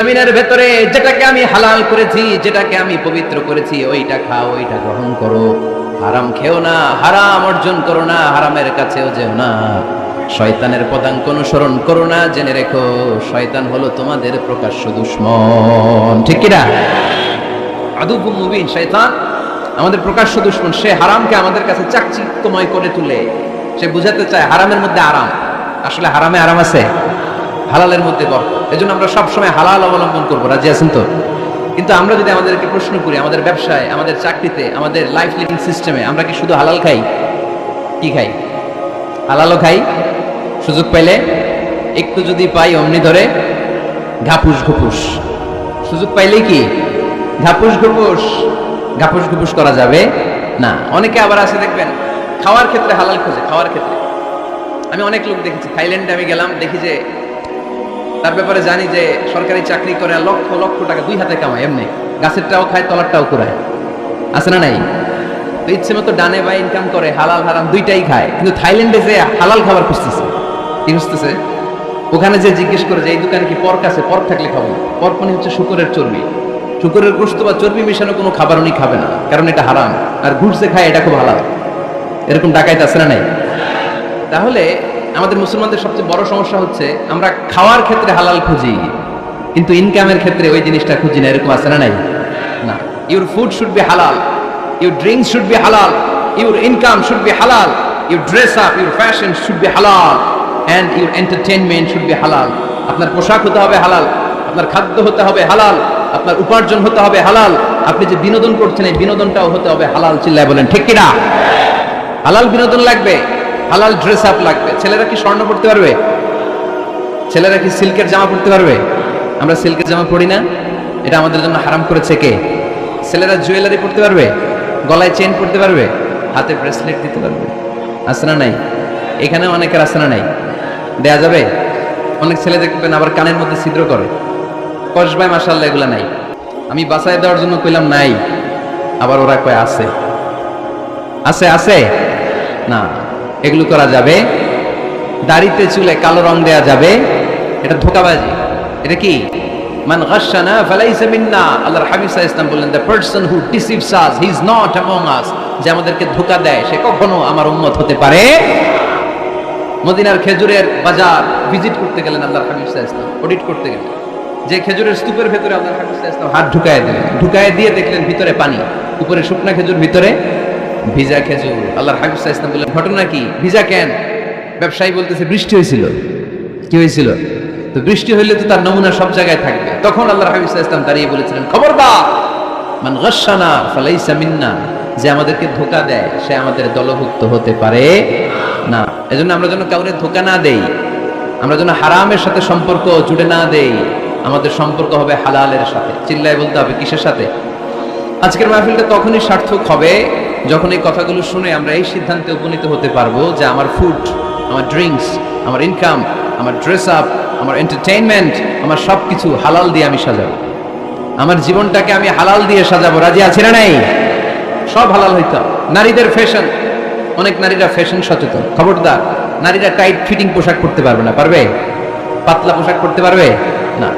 জমিনের ভেতরে যেটাকে আমি হালাল করেছি, যেটাকে আমি পবিত্র করেছি, ওইটা খাও, ওইটা গ্রহণ করো। হারাম খেও না, হারাম অর্জন করো না, হারামের কাছেও যেও না। শয়তানের পদাঙ্ক অনুসরণ করো না। জেনে রেখো, শয়তান হলো তোমাদের প্রকাশ্য দুশমন। ঠিক কিনা? আদুবুম মুবিন। শয়তান আমাদের প্রকাশ্য দুশমন। সে হারামকে আমাদের কাছে চাকচিক্যময় করে তুলে। সে বুঝাতে চায় হারামের মধ্যে আরাম। আসলে হারামে আরাম আছে, হালালের মধ্যে বরকত। এজন্য আমরা সবসময় হালাল অবলম্বন করবো। রাজি আছেন তো? কিন্তু আমরা যদি আমাদেরকে প্রশ্ন করি, আমাদের ব্যবসায়, আমাদের চাকরিতে, আমাদের লাইফ লিভিং সিস্টেমে আমরা কি শুধু হালাল খাই? কি খাই? হালালও খাই, সুযোগ পাইলে একটু যদি পাই অমনি ধরে ঘাপুস ঘুপুস। সুযোগ পাইলেই কি ঘাপুস ঘুপুস, ঘাপুস ঘুপুস করা যাবে না। অনেকে আবার আছে দেখবেন খাওয়ার ক্ষেত্রে হালাল খোঁজে। খাওয়ার ক্ষেত্রে আমি অনেক লোক দেখেছি। থাইল্যান্ডে আমি গেলাম, দেখি যে তার ব্যাপারে জানি যে সরকারি চাকরি করে লক্ষ লক্ষ টাকা দুই হাতে কামায়। এমনি গাছেরটাও খায়, তলারটাও কুড়ায়। আছে না নাই? তো ইচ্ছে মতো ডানে বা ইনকাম করে, হালাল হারাম দুইটাই খায়। কিন্তু থাইল্যান্ডে যে হালাল খাবার খুঁজতেছে, কি খুঁজতেছে? ওখানে যে জিজ্ঞেস করে যে এই দোকানে কি পর্ক আছে, পর্ক থাকলে খাবো। পর্ক মানে হচ্ছে শুকরের চর্বি। শুকরের গোশত বা চর্বি মিশানো কোনো খাবার উনি খাবে না, কারণ এটা হারাম। আর ঘুষ যে খায় এটা খুব হালাল। এরকম ডাকাইতে আছে না নাই? তাহলে আমাদের মুসলমানদের সবচেয়ে বড় সমস্যা হচ্ছে আমরা খাওয়ার ক্ষেত্রে হালাল খুঁজি, কিন্তু ইনকামের ক্ষেত্রে ওই জিনিসটা খুঁজি না। এরকম আছে না নাই? না। ইউর ফুড শুড বি হালাল, ইউর ড্রিঙ্কস শুড বি হালাল, ইউর ইনকাম শুড বি হালাল, your dress up, your fashion should be হালাল, and your entertainment should be হালাল। আপনার পোশাক হতে হবে হালাল, আপনার খাদ্য হতে হবে হালাল, আপনার উপার্জন হতে হবে হালাল, আপনি যে বিনোদন করছেন এই বিনোদনটাও হতে হবে হালাল। চিল্লায় বলেন ঠিক কিনা? হালাল বিনোদন লাগবে, হালাল ড্রেস আপ লাগবে। ছেলেরা কি স্বর্ণ পড়তে পারবে? ছেলেরা কি সিল্কের জামা পড়তে পারবে? আমরা সিল্কের জামা পড়ি না, এটা আমাদের জন্য হারাম করেছে কে? ছেলেরা জুয়েলারি পড়তে পারবে? গলায় চেন পড়তে পারবে? হাতে ব্রেসলেট দিতে পারবে? আছে না নাই? এখানে অনেকের আছে না নাই? দেয়া যাবে? অনেক ছেলে দেখবেন আবার কানের মধ্যে ছিদ্র করে। কসবায় মাশাআল্লাহ এগুলা নাই। আমি বাসায় দেওয়ার জন্য কইলাম নাই, আবার ওরা কয় আছে। আছে আছে না, এগুলো করা যাবে? দাড়িতে চুলে কালো রং দেয়া যাবে? এটা ধোঁকাবাজি। এটা কি? মান গাশশানা ফালাইসা মিন্না। আল্লাহর হাবিব সাল্লাল্লাহু আলাইহি ওয়াসাল্লাম বললেন, the person who deceives us he is not among আস। যে আমাদেরকে ধোঁকা দেয় সে কখনো আমার উম্মত হতে পারে। মদিনার খেজুরের বাজার ভিজিট করতে গেলেন আল্লাহর হাবিব সাল্লাল্লাহু আলাইহি ওয়াসাল্লাম, অডিট করতে গেলেন। যে খেজুরের স্তূপের ভেতরে আল্লাহর হাবিব সাল্লাল্লাহু আলাইহি ওয়াসাল্লাম হাত ঢুকায় দিলেন, ঢুকায় দিয়ে দেখলেন ভিতরে পানি, উপরে শুকনা খেজুর, ভিতরে ভিজা খেজুর। আল্লাহর হাবিব সাল্লাল্লাহু আলাইহি ওয়াসাল্লাম বললেন, ঘটনা কি? ভিজা কেন? ব্যবসায়ী বলতেছে বৃষ্টি হয়েছিল। কি হয়েছিল? তো বৃষ্টি হইলে তো তার নমুনা সব জায়গায় থাকবে। তখন আল্লাহর হাবিব সাল্লাল্লাহু আলাইহি ওয়াসাল্লাম দাঁড়িয়ে বলেছিলেন, খবরদার, মান গাশশানা ফালাইসা মিন্না। যে আমাদেরকে ধোঁকা দেয় সে আমাদের দলভুক্ত হতে পারে না। এজন্য আমরা যেন কাউকে ধোঁকা না দেই, আমরা যেন হারামের সাথে সম্পর্ক জুড়ে না দেই। আমাদের সম্পর্ক হবে হালালের সাথে। চিল্লায় বলতে হবে কিসের সাথে? আজকের মাহফিলটা তখনই সার্থক হবে যখন এই কথাগুলো শুনে আমরা এই সিদ্ধান্তে উপনীত হতে পারবো যে আমার ফুড, আমার ড্রিঙ্কস, আমার ইনকাম, আমার ড্রেস আপ, আমার এন্টারটেইনমেন্ট, আমার সবকিছু হালাল দিয়ে আমি সাজাবো। আমার জীবনটাকে আমি হালাল দিয়ে সাজাবো। রাজি আছি না নাই? সব হালাল হইতো। নারীদের ফ্যাশন, অনেক নারীরা ফ্যাশন সচেতন। খবরদার, নারীরা টাইট ফিটিং পোশাক পরতে পারবে না। পারবে? পাতলা পোশাক পরতে পারবে না।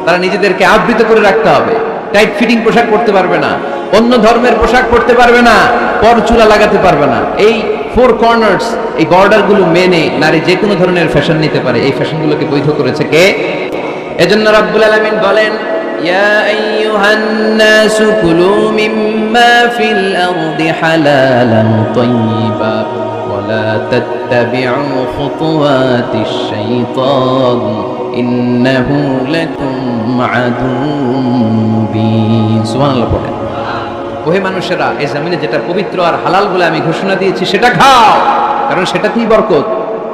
তারা নিজেদেরকে আবৃত করে রাখতে হবে। টাইট ফিটিং পোশাক পরতে পারবে না, অন্য ধর্মের পোশাক পরতে পারবে না, পর চুলা লাগাতে পারবে না। এই ফোর কর্নার্স, এই বর্ডার গুলো মেনে নারী যে কোনো ধরনের ফ্যাশন নিতে পারে। এই ফ্যাশনগুলোকে বৈধ করেছে কে? এজন্য রাব্বুল আলামিন বলেন, ইয়া আইয়ুহান নাসু কুলু মিম্মা ফিল আরদি হালালান তাইয়্যিবা ওয়া লা তাত্তাবিউ খুতুওয়াতিশ শাইতান ইন্নাহু লাকুম আদুউম মুবিন। সুবহানাল্লাহ পড়েন। ওহে মানুষেরা, এই জমিনে যেটা পবিত্র আর হালাল বলে আমি ঘোষণা দিয়েছি সেটা খাও, কারণ সেটাতেই বরকত।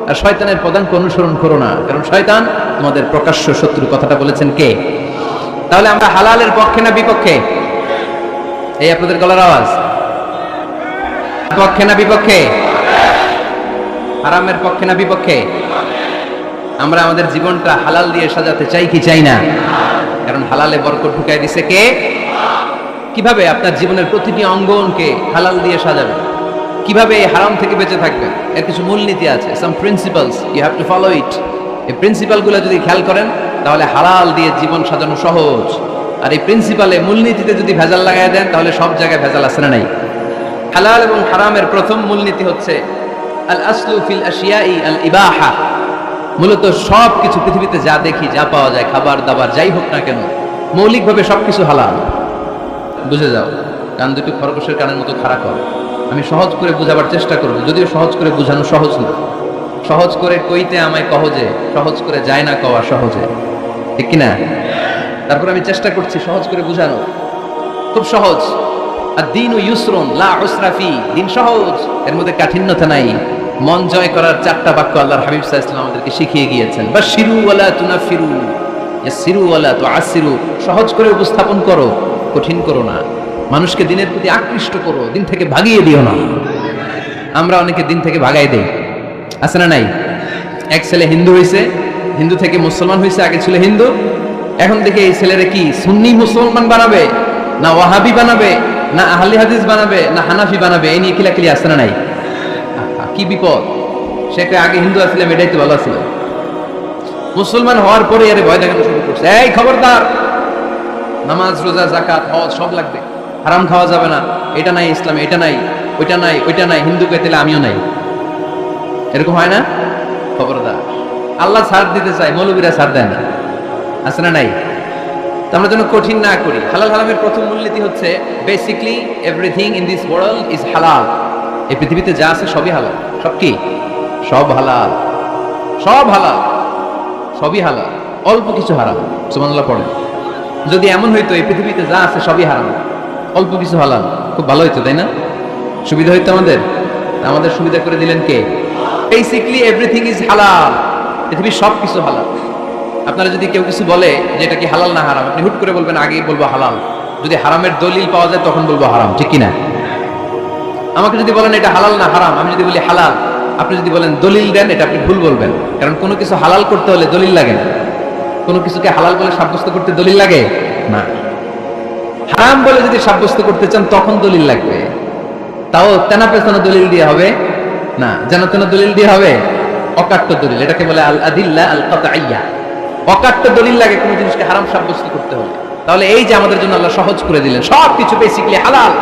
আর শয়তানের পদাঙ্ক অনুসরণ করো না, কারণ শয়তান তোমাদের প্রকাশ্য শত্রু। কথাটা বলেছেন কে? তাহলে আমরা হালালের পক্ষে না বিপক্ষে? এই আপনাদের গলার আওয়াজ, পক্ষে না বিপক্ষে? হারামের পক্ষে না বিপক্ষে? আমরা আমাদের জীবনটা হালাল দিয়ে সাজাতে চাই কি চাই না? কারণ হালালে বরকত ঢুকাই দিছে কে? কিভাবে আপনার জীবনের প্রতিটি অঙ্গনকে হালাল দিয়ে সাজাবেন? কিভাবে এই হারাম থেকে বেঁচে থাকবেন? এর কিছু মূলনীতি আছে, some principles, you have to follow it. এই প্রিন্সিপালগুলো যদি খেয়াল করেন তাহলে হালাল দিয়ে জীবন সাজানো সহজ। আর এই প্রিন্সিপালে, মূলনীতিতে যদি ভেজাল লাগাই দেন তাহলে সব জায়গায় ভেজাল আছে না নাই? হালাল এবং হারামের প্রথম মূলনীতি হচ্ছে আল আসলু ফিল আশিয়াই আল ইবাহা। মূলত সব কিছু পৃথিবীতে যা দেখি, যা পাওয়া যায়, খাবার দাবার যাই হোক না কেন, মৌলিকভাবে সবকিছু হালাল। বুঝে যাও, কান দুটো খরগোশের কানের মতো খাড়া কর। আমি সহজ করে বুঝাবার চেষ্টা করব, যদিও সহজ করে বুঝানো সহজ না। সহজ করে কইতে আমায় কহজে, সহজ করে যায় না কওয়া সহজে, ঠিক কিনা? তারপর আমি চেষ্টা করছি সহজ করে বুঝানো, খুব সহজ। আর দিন ও ইউসরুন লা উসরা ফি, দিন সহজ, এর মধ্যে কাঠিন্যতা নাই। মন জয় করার 4টা বাক্য আল্লাহর হাবিব সাল্লাল্লাহু আলাইহি ওয়াসাল্লাম আমাদেরকে শিখিয়ে গিয়েছেন। বাশিরু ওয়ালা তুনাফিরু, ইয়াসিরু ওয়ালা তুআসিরু। সহজ করে উপস্থাপন করো, কঠিন করো না। মানুষকে দিনের প্রতি আকৃষ্ট করো, দিন থেকে ভাগিয়ে দিও না। আমরা অনেকে দিন থেকে ভাগাই দেই, আছে না নাই? এক ছেলে হিন্দু হয়েছে, হিন্দু থেকে মুসলমান হয়েছে, আগে ছিল হিন্দু, এখন দেখে এই ছেলেরা কি সুন্নি মুসলমান বানাবে, না ওয়াহাবি বানাবে, না আহলে হাদিস বানাবে, না হানাফি বানাবে, এই নিয়ে কিলাকিলি, আছে না নাই? কি বিপদ! সে আগে হিন্দু আসলাম, এটাই তো ভালো ছিল। মুসলমান হওয়ার পরে আরে ভয় দেখানো শুরু করছে, এই খবরদার, নামাজ রোজা জাকাত হজ সব লাগবে, হারাম খাওয়া যাবে না, এটা নাই ইসলামে, এটা নাই, ওইটা নাই, ওইটা নাই, হিন্দু কে তাহলে আমিও নাই। এরকম হয় না? খবরদার, আল্লাহ ছাড় দিতে চায়, মৌলবীরা ছাড় দেয় না, আছে না নাই? তো আমরা যেন কঠিন না করি। হালাল হারামের প্রথম মূলনীতি হচ্ছে basically everything in this world is হালাল। এই পৃথিবীতে যা আছে সবই হালাল। সব কি? সব হালাল, সব হালাল, সবই হালাল, অল্প কিছু হারাম। সুবহানাল্লাহ পড়েন। যদি এমন হইতো এই পৃথিবীতে যা আছে সবই হারাম, অল্প কিছু হালাল, খুব ভালো হইতো, তাই না? সুবিধা হইতো আমাদের। আমাদের সুবিধা করে দিলেন কে? বেসিকলি এভরিথিং ইজ হালাল, পৃথিবীর সব কিছু হালাল। আপনারা যদি কেউ কিছু বলে যে এটা কি হালাল না হারাম, আপনি হুট করে বলবেন আগেই বলবো হালাল। যদি হারামের দলিল পাওয়া যায় তখন বলবো হারাম, ঠিক কিনা? আমাকে যদি বলেন এটা হালাল না হারাম, আমি যদি বলি হালাল, আপনি যদি বলেন দলিল দেন, এটা আপনি ভুল বলবেন। কারণ কোনো কিছু হালাল করতে হলে দলিল লাগে না। কোনো কিছুকে হালাল বলে সাব্যস্ত করতে দলিল লাগে না। হারাম বলে যদি সাব্যস্ত করতে চান তখন দলিল লাগবে, তাও তেনা পেছনে দলিল দিয়ে হবে না, যেন তেন দলিল দিয়ে হবে, অকাট্য দলিল। এটাকে বলে আল আদিল্লা আল কাতঈয়া। অকাট্য দলিল লাগে কোনো জিনিসকে হারাম সাব্যস্ত করতে হলে। তাহলে এই যে আমাদের জন্য আল্লাহ সহজ করে দিলেন, সব কিছু বেসিক্যালি হালাল,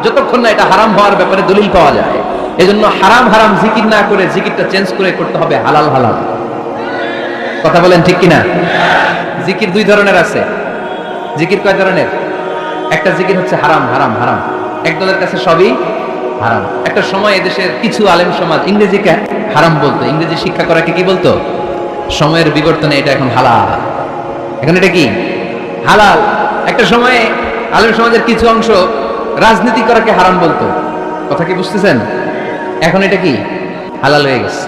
যতক্ষণ না এটা হারাম হওয়ার ব্যাপারে দলিল পাওয়া যায়। এজন্য হারাম হারাম জিকির না করে জিকিরটা চেঞ্জ করে করতে হবে হালাল হালাল। কথা বলেন ঠিক কিনা? জিকির 2 ধরনের আছে। জিকির কয় ধরনের? একটা জিকির হচ্ছে হারাম হারাম হারাম, একদলের কাছে সবই হারাম। একটা সময় এদেশের কিছু আলেম সমাজ ইংরেজিকে হারাম বলতো, ইংরেজি শিক্ষা করাকে কি বলতো? সময়ের বিবর্তনে এটা এখন হালাল। এখন এটা কি? হালাল। একটা সময়ে আলেম সমাজের কিছু অংশ রাজনীতি করাকে হারাম বলতো, কথা কি বুঝতেছেন? এখন এটা কি? হালাল হয়ে গেছে।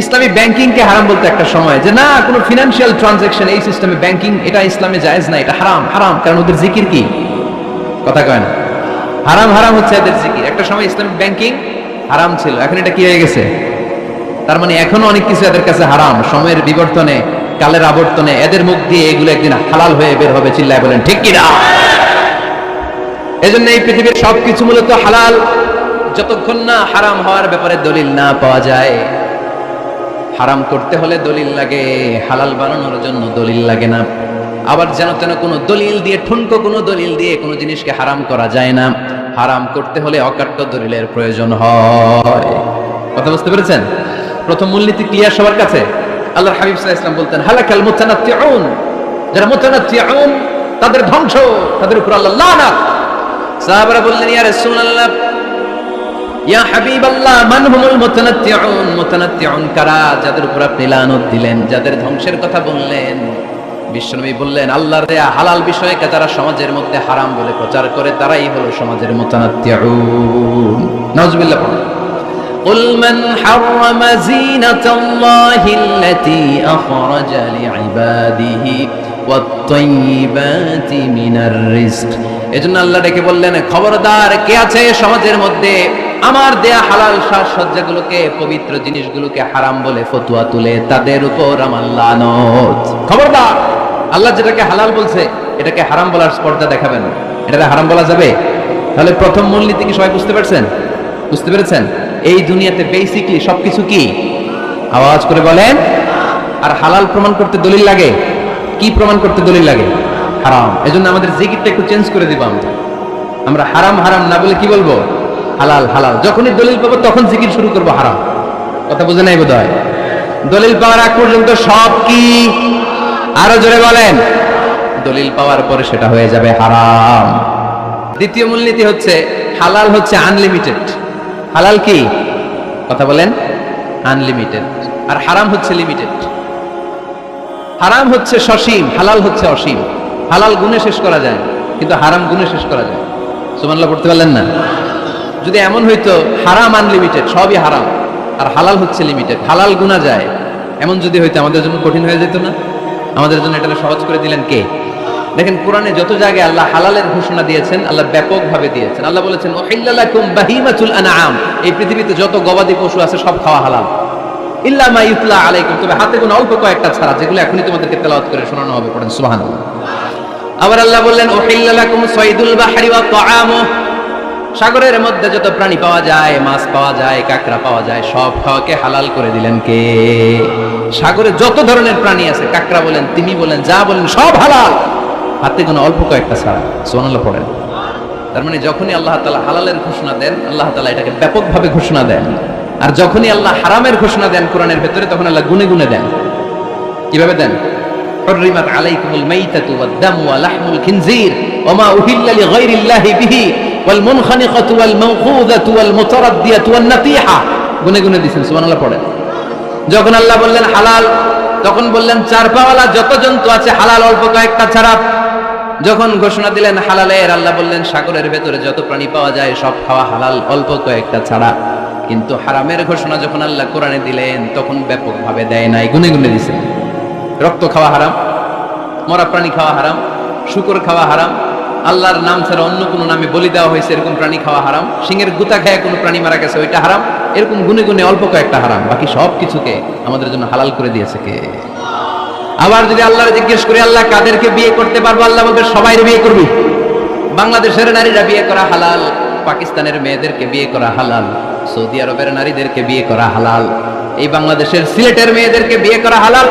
ইসলামী ব্যাংকিং কে হারাম বলতো একটা সময়, যে না কোনো ফিনান্সিয়াল ট্রানজাকশন এই সিস্টেমে ব্যাংকিং এটা ইসলামে জায়েজ না, এটা হারাম হারাম। কারণ ওদের জিকির কি? কথা কয় না। হারাম হারাম হচ্ছে এদের জিকির। একটা সময় ইসলামিক ব্যাংকিং হারাম ছিল, এখন এটা কি হয়ে গেছে? তার মানে এখনো অনেক কিছু এদের কাছে হারাম। সময়ের বিবর্তনে, কালের আবর্তনে এদের মুখ দিয়ে এগুলো একদিন হালাল হয়ে বের হবে। চিল্লায় বলেন ঠিক কিনা? এজন্য এই পৃথিবীর সবকিছু মূলত হালাল, যতক্ষণ না হারাম হওয়ার ব্যাপারে দলিল না পাওয়া যায়। হারাম করতে হলে দলিল লাগে, হালাল বানানোর জন্য দলিল লাগে না। আবার যেন তেন কোনো দলিল দিয়ে, ঠুনকো কোনো দলিল দিয়ে কোনো জিনিসকে হারাম করা যায় না। হারাম করতে হলে অকাট্য দলিলের প্রয়োজন হয়। কথা বুঝতে পেরেছেন? প্রথম মূলনীতি ক্লিয়ার সবার কাছে? আল্লাহর হাবিব সাল্লাল্লাহু আলাইহি ওয়াসাল্লাম বলতেন হালাকাল মুতানাত্তিউন, যারা মুতানাত্তিউন তাদের ধ্বংস, তাদের উপর আল্লাহ লানাত। সাহাবারা বললেন ইয়া রাসূলুল্লাহ, ইয়া হাবিবাল্লাহ, মান হুমুল মুতানাত্তিউন? মুতানাত্তিউন কারা যাদের উপর আপনি লানত দিলেন, যাদের ধ্বংসের কথা বললেন? বিশ্বনবী বললেন আল্লাহর দেয়া হালাল বিষয়কে যারা সমাজের মধ্যে হারাম বলে প্রচার করে তারাই হলো সমাজের মুতানাত্তিউন। নাউজুবিল্লাহ। قل من حرم زينة الله التي أخرج لعباده والطيبات من الرزق। এজন্য আল্লাহ ডেকে বললেন খবরদার, কে আছে সমাজের মধ্যে আমার দেয়া হালাল সাজসজ্জাগুলোকে, পবিত্র জিনিসগুলোকে হারাম বলে ফতোয়া তুলে, তাদের উপর আমার লানত। খবরদার, আল্লাহ যেটাকে হালাল বলছে এটাকে হারাম বলার স্পর্ধা দেখাবেন। এটাকে হারাম বলা যাবে? তাহলে প্রথম মূলনীতি কি সবাই বুঝতে পারছেন? বুঝতে পেরেছেন? এই দুনিয়াতে বেসিকলি সবকিছু কি? আওয়াজ করে বলেন। আর হালাল প্রমাণ করতে দলিল লাগে? কি প্রমাণ করতে দলিল লাগে? হারাম। এজন্য আমাদের জিকিরটা একটু চেঞ্জ করে দিব। আমরা হারাম হারাম না বলে কি বলবো? হালাল হালাল। যখনই দলিল পাবো তখন জিকির শুরু করবো হারাম। কথা বুঝে নাই বোধ হয়? দলিল পাওয়ার আগ পর্যন্ত সব কি? আরো জোরে বলেন। দলিল পাওয়ার পরে সেটা হয়ে যাবে হারাম। দ্বিতীয় মূলনীতি হচ্ছে হালাল হচ্ছে আনলিমিটেড। হালাল কি? কথা বলেন। আনলিমিটেড। আর হারাম হচ্ছে লিমিটেড। হারাম হচ্ছে সসীম, হালাল হচ্ছে অসীম। হালাল গুণে শেষ করা যায় কিন্তু হারাম গুণে শেষ করা যায়। সুবহানাল্লাহ পড়তে পারলেন না? যদি এমন হইতো হারাম আনলিমিটেড, সবই হারাম, আর হালাল হচ্ছে লিমিটেড, হালাল গুণা যায়, এমন যদি হইতো আমাদের জন্য কঠিন হয়ে যেত না? আমাদের জন্য এটা সহজ করে দিলেন কে? দেখেন কোরআনে যত জায়গায় আল্লাহ হালালের ঘোষণা দিয়েছেন, আল্লাহ ব্যাপকভাবে দিয়েছেন। আল্লাহ বলেছেন উহিল্লা লাকুম বাহিমাতুল আনআম, এই পৃথিবীতে যত গবাদি পশু আছে সব খাওয়া হালাল, ইল্লা মা ইউতলা আলাইকুম, তবে হাতে গোনা অল্প কয়েকটা ছাড়া, যেগুলো এখনই তোমাদেরকে তেলাওয়াত করে শোনানো হবে। পড়েন সুবহানাল্লাহ। আবার আল্লাহ বললেন উহিল্লা লাকুম সাইদুল বাহরি ওয়া তাআমুহু, সাগরের মধ্যে যত প্রাণী পাওয়া যায়, মাছ পাওয়া যায়, কাঁকড়া পাওয়া যায়, সব খাওয়াকে হালাল করে দিলেন কে? সাগরে যত ধরনের প্রাণী আছে, কাঁকড়া বলেন, তিমি বলেন, যা বলেন, সব হালাল, হাতে গোনা অল্প কয়েকটা ছাড়া। সুবহানাল্লাহ পড়েন। তার মানে যখনই আল্লাহ তাআলা হালালের ঘোষণা দেন, আল্লাহ তাআলা এটাকে ব্যাপকভাবে ঘোষণা দেন। আর যখনই আল্লাহ হারামের ঘোষণা দেন কোরআনের ভেতরে, তখন আল্লাহ গুনে গুনে দেন। কিভাবে দেন? হুররিমাত আলাইকুমুল মাইতাতু ওয়াদ দামু ওয়া লাহমুল খিনজির ওয়া মা উহিল্লা লিগাইরিল্লাহি বিহি ওয়াল মুনখানিকাতু ওয়াল মাওখুযাতু ওয়াল মুতারাদ্দিয়াতু ওয়ান নাতিহা, গুনে গুনে দিয়েছেন। সুবহানাল্লাহ পড়েন। যখন আল্লাহ বললেন হালাল, তখন বললেন চার পাওয়ালা যত জন্তু আছে হালাল, অল্প কয়েকটা ছাড়া। যখন ঘোষণা দিলেন হালালের, আল্লাহ বললেন সাগরের ভেতরে যত প্রাণী পাওয়া যায় সব খাওয়া হালাল, অল্প কয়েকটা ছাড়া। কিন্তু হারামের ঘোষণা যখন আল্লাহ কোরআনে দিলেন, তখন ব্যাপকভাবে দেয় নাই, গুনে গুনে দিয়েছেন। রক্ত খাওয়া হারাম, মরা প্রাণী খাওয়া হারাম, শূকর খাওয়া হারাম, আল্লাহর নাম ছাড়া অন্য কোনো নামে বলি দেওয়া হয়েছে এরকম প্রাণী খাওয়া হারাম, সিংহের গুতা খায় কোনো প্রাণী মারা গেছে ওইটা হারাম। এরকম গুনে গুনে অল্প কয়েকটা হারাম, বাকি সব কিছুকে আমাদের জন্য হালাল করে দিয়েছে কে? আবার যদি আল্লাহর জিজ্ঞেস করি আল্লাহ কাদেরকে বিয়ে করতে পারবো, আল্লাহ বলবে সবাইরে বিয়ে করবি। বাংলাদেশের নারীরা বিয়ে করা হালাল, পাকিস্তানের মেয়েদেরকে বিয়ে করা হালাল, সৌদি আরবের নারীদেরকে বিয়ে করা হালাল, এই বাংলাদেশের সিলেটের মেয়েদেরকে বিয়ে করা হালাল,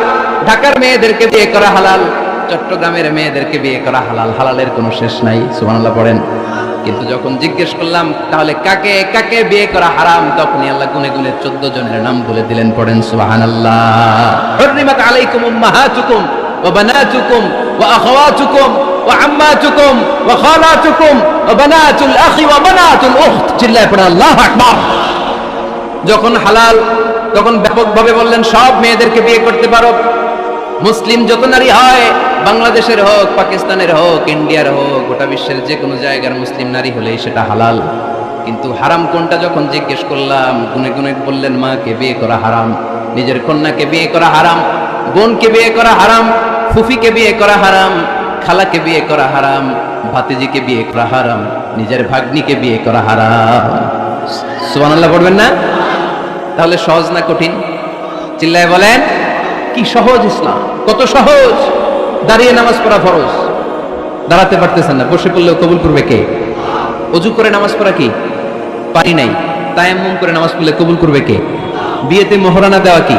ঢাকার মেয়েদেরকে বিয়ে করা হালাল, চট্টগ্রামের মেয়েদেরকে বিয়ে করা হালাল। হালালের কোনো শেষ নাই। সুবহানাল্লাহ পড়েন। কিন্তু যখন জিজ্ঞেস করলাম তাহলে কাকে কাকে বিয়ে করা হারাম, তখনই আল্লাহ গুনে গুনে 14 জনের নাম বলে দিলেন। পড়েন সুবহানাল্লাহ। হুররিমাত আলাইকুম উম্মাহাতুকুম ওয়া বানাতুকুম ওয়া আখাওয়াতুকুম ওয়া আম্মাতুকুম ওয়া খালাতুকুম ওয়া বানাতুল আখি ওয়া বানাতুল উখত। চিল্লায়ে পড়েন আল্লাহু আকবার। যখন হালাল, তখন ব্যাপকভাবে বললেন সব মেয়েদেরকে বিয়ে করতে পারো। মুসলিম যত নারী হয়, বাংলাদেশের হোক, পাকিস্তানের হোক, ইন্ডিয়ার হোক, গোটা বিশ্বের যে কোনো জায়গার মুসলিম নারী হলেই সেটা হালাল। কিন্তু হারাম কোনটা যখন জিজ্ঞেস করলাম, গুনে গুনে বললেন মাকে বিয়ে করা হারাম, নিজের কন্যাকে বিয়ে করা হারাম, বোনকে বিয়ে করা হারাম, ফুফিকে বিয়ে করা হারাম, খালাকে বিয়ে করা হারাম, ভাতিজিকে বিয়ে করা হারাম, নিজের ভাগ্নিকে বিয়ে করা হারাম। সুবহানাল্লাহ পড়বেন না? তাহলে সহজ না কঠিন? চিল্লায় বলেন। কি সহজ ইসলাম, কত সহজ। দাঁড়িয়ে নামাজ পড়া ফরজ, দাঁড়াতে পারতেছেন না, বসে পড়লেও কবুল করবে কে? ওযু করে নামাজ পড়া কি? পারি নাই, তায়াম্মুম করে নামাজ পড়লে কবুল করবে কে? বিয়েতে মোহরানা দেওয়া কি?